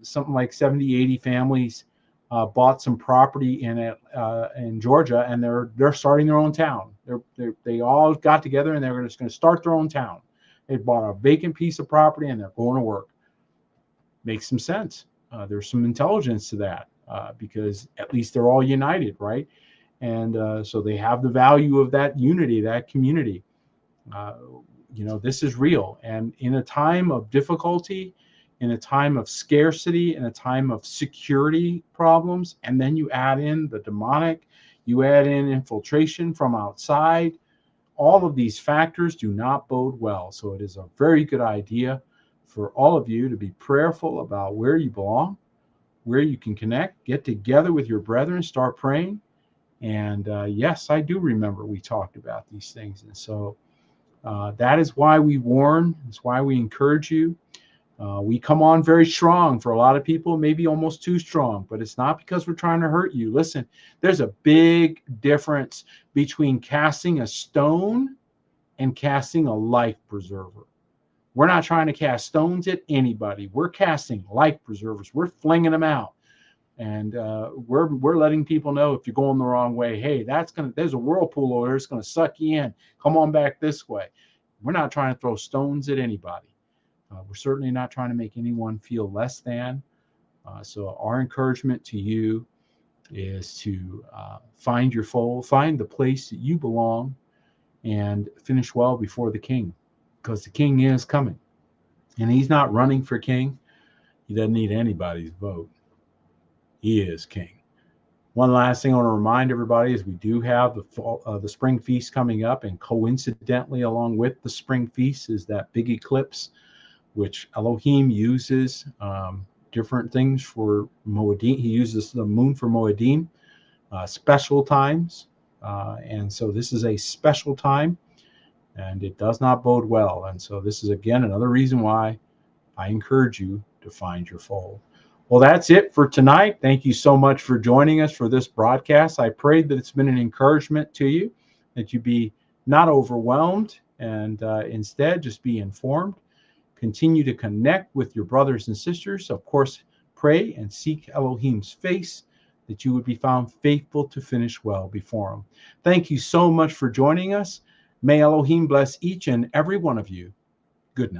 something like 70, 80 families bought some property in Georgia, and they're starting their own town. They all got together and they're just going to start their own town. They bought a vacant piece of property and they're going to work. Makes some sense. There's some intelligence to that because at least they're all united, right? And so they have the value of that unity, that community. This is real. And in a time of difficulty, in a time of scarcity, in a time of security problems, and then you add in the demonic, you add in infiltration from outside, all of these factors do not bode well. So it is a very good idea for all of you to be prayerful about where you belong, where you can connect, get together with your brethren, start praying. And yes, I do remember we talked about these things. And so that is why we warn. That's why we encourage you. We come on very strong for a lot of people, maybe almost too strong, but it's not because we're trying to hurt you. Listen, there's a big difference between casting a stone and casting a life preserver. We're not trying to cast stones at anybody. We're casting life preservers. We're flinging them out. And we're letting people know if you're going the wrong way, hey, there's a whirlpool over there. It's going to suck you in. Come on back this way. We're not trying to throw stones at anybody. We're certainly not trying to make anyone feel less than. So our encouragement to you is to find your fold, find the place that you belong, and finish well before the King, because the King is coming. And he's not running for king. He doesn't need anybody's vote. He is king. One last thing I want to remind everybody is we do have the spring feast coming up, and coincidentally, along with the spring feast is that big eclipse, which Elohim uses different things for Moedim. He uses the moon for Moedim, special times. And so this is a special time, and it does not bode well. And so this is, again, another reason why I encourage you to find your fold. Well, that's it for tonight. Thank you so much for joining us for this broadcast. I pray that it's been an encouragement to you, that you be not overwhelmed and instead just be informed. Continue to connect with your brothers and sisters. Of course, pray and seek Elohim's face, that you would be found faithful to finish well before him. Thank you so much for joining us. May Elohim bless each and every one of you.